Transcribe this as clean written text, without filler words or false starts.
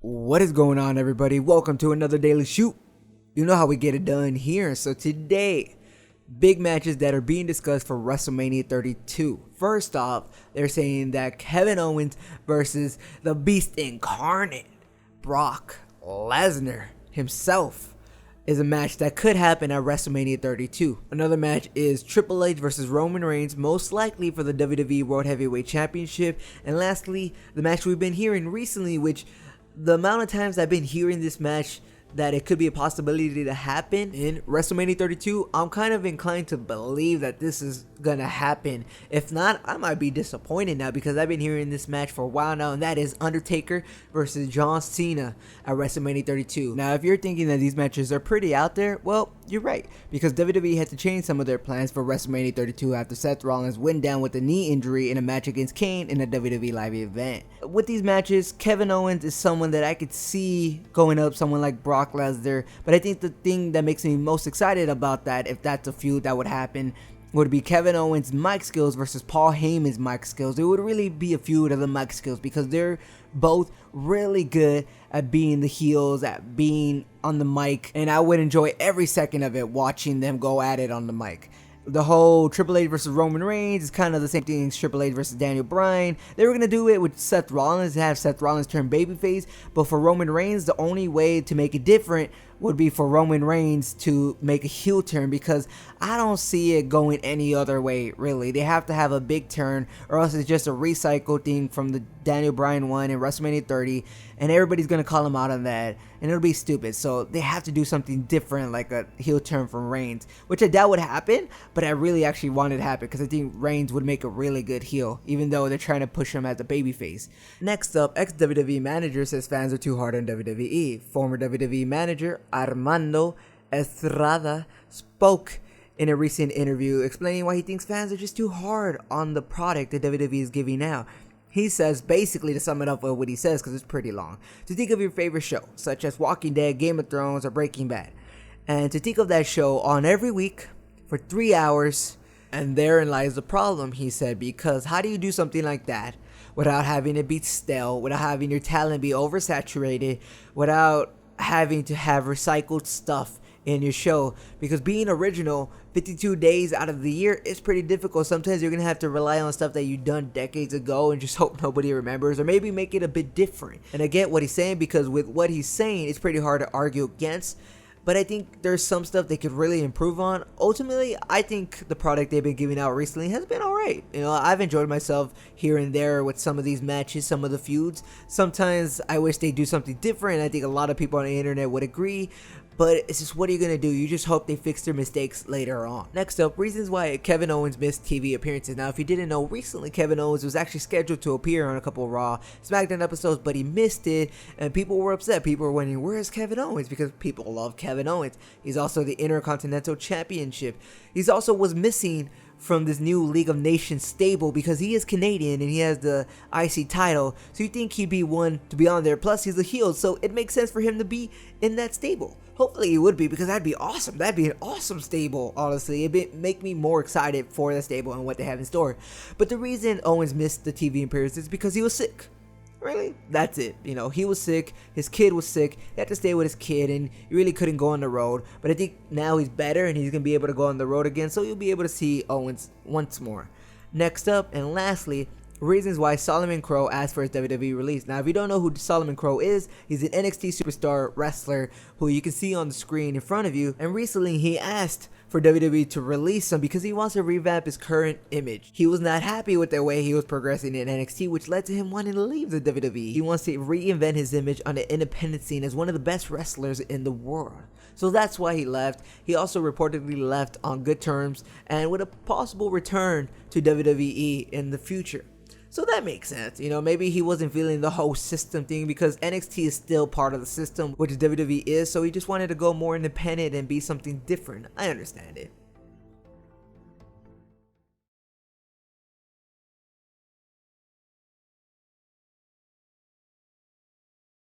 What is going on, everybody? Welcome to another daily shoot. You know how we get it done here. So today, big matches that are being discussed for WrestleMania 32. First off, they're saying that Kevin Owens versus the Beast Incarnate, Brock Lesnar himself, is a match that could happen at WrestleMania 32. Another match is Triple H versus Roman Reigns, most likely for the WWE World Heavyweight Championship. And lastly, the match we've been hearing recently, which the amount of times I've been hearing this match that it could be a possibility to happen in WrestleMania 32, I'm kind of inclined to believe that this is gonna happen. If not, I might be disappointed now because I've been hearing this match for a while now, and that is Undertaker versus John Cena at WrestleMania 32. Now, if you're thinking that these matches are pretty out there, well, you're right, because WWE had to change some of their plans for WrestleMania 32 after Seth Rollins went down with a knee injury in a match against Kane in a WWE live event. With these matches, Kevin Owens is someone that I could see going up someone like Brock Lesnar, but I think the thing that makes me most excited about that, if that's a feud that would happen, would be Kevin Owens' mic skills versus Paul Heyman's mic skills. It would really be a feud of the mic skills because they're both really good at being the heels, at being on the mic, and I would enjoy every second of it watching them go at it on the mic. The whole Triple H versus Roman Reigns is kind of the same thing as Triple H versus Daniel Bryan. They were going to do it with Seth Rollins, have Seth Rollins turn babyface, but for Roman Reigns, the only way to make it different would be for Roman Reigns to make a heel turn, because I don't see it going any other way, really. They have to have a big turn, or else it's just a recycled thing from the Daniel Bryan one in WrestleMania 30, and everybody's going to call him out on that, and it'll be stupid. So they have to do something different, like a heel turn from Reigns, which I doubt would happen, but I really actually want it to happen, because I think Reigns would make a really good heel, even though they're trying to push him as a babyface. Next up, ex-WWE manager says fans are too hard on WWE. Former WWE manager Armando Estrada spoke in a recent interview explaining why he thinks fans are just too hard on the product that WWE is giving out. He says, basically, to sum it up with what he says, because it's pretty long, to think of your favorite show, such as Walking Dead, Game of Thrones, or Breaking Bad, and to think of that show on every week for 3 hours, and therein lies the problem, he said, because how do you do something like that without having it be stale, without having your talent be oversaturated, without having to have recycled stuff in your show? Because being original 52 days out of the year is pretty difficult. Sometimes you're gonna have to rely on stuff that you've done decades ago and just hope nobody remembers, or maybe make it a bit different. And I get what he's saying, because with what he's saying, it's pretty hard to argue against, but I think there's some stuff they could really improve on. Ultimately, I think the product they've been giving out recently has been alright. You know, I've enjoyed myself here and there with some of these matches, some of the feuds. Sometimes I wish they do something different. I think a lot of people on the internet would agree, but it's just, what are you going to do? You just hope they fix their mistakes later on. Next up, reasons why Kevin Owens missed TV appearances. Now, if you didn't know, recently Kevin Owens was actually scheduled to appear on a couple of Raw, SmackDown episodes, but he missed it, and people were upset. People were wondering, where is Kevin Owens? Because people love Kevin Owens. He's also the Intercontinental Championship. He's also was missing from this new League of Nations stable because he is Canadian and he has the IC title, so you think he'd be one to be on there. Plus, he's a heel, so it makes sense for him to be in that stable. Hopefully he would be, because that'd be awesome. That'd be an awesome stable, honestly. It'd make me more excited for the stable and what they have in store. But the reason Owens missed the TV appearances is because he was sick. Really? That's it. You know, he was sick, his kid was sick, he had to stay with his kid, and he really couldn't go on the road. But I think now he's better and he's going to be able to go on the road again, so you'll be able to see Owens once more. Next up, and lastly, reasons why Solomon Crowe asked for his WWE release. Now, if you don't know who Solomon Crowe is, he's an NXT superstar wrestler who you can see on the screen in front of you, and recently he asked for WWE to release him because he wants to revamp his current image. He was not happy with the way he was progressing in NXT, which led to him wanting to leave the WWE. He wants to reinvent his image on the independent scene as one of the best wrestlers in the world. So that's why he left. He also reportedly left on good terms and with a possible return to WWE in the future. So that makes sense. You know, maybe he wasn't feeling the whole system thing, because NXT is still part of the system, which WWE is, so he just wanted to go more independent and be something different. I understand it.